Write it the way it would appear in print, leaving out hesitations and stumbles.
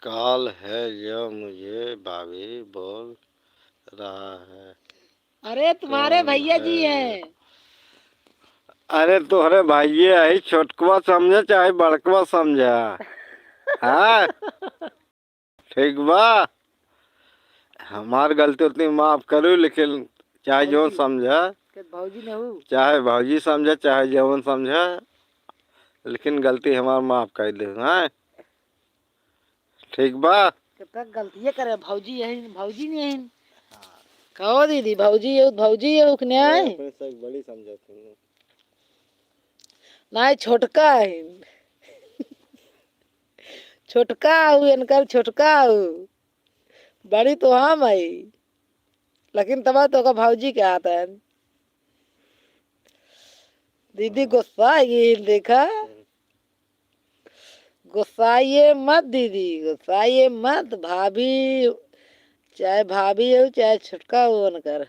काल है जो मुझे भाभी बोल रहा है। अरे तुम्हारे कौन भैया जी है? हैं। अरे तोहरे भाइये है, छोटकवा समझे चाहे बड़कवा समझा। हाँ ठीक बा, हमार गलती उतनी माफ करू, लेकिन चाहे जो भौजी समझा, भौजी ने हूँ। चाहे भौजी समझा चाहे जवन समझा, लेकिन गलती हमार माफ कर दे। हाँ ठीक बा। कितना गलतियाँ करे, भौजी यही भौजी नहीं है। कहो दीदी भौजी ये भौजी ये उखने आए अपने से बड़ी समझा तुमने। ना छोटका है, छोटका हूँ इनका छोटका हूँ, बड़ी तो हम है, लेकिन तब तो का भौजी के आता है। दीदी गुस्सा ये देखा, गुस्साइए मत दीदी, गुस्साइए मत। भाभी चाहे भाभी हो चाहे छुटका हो उनकर।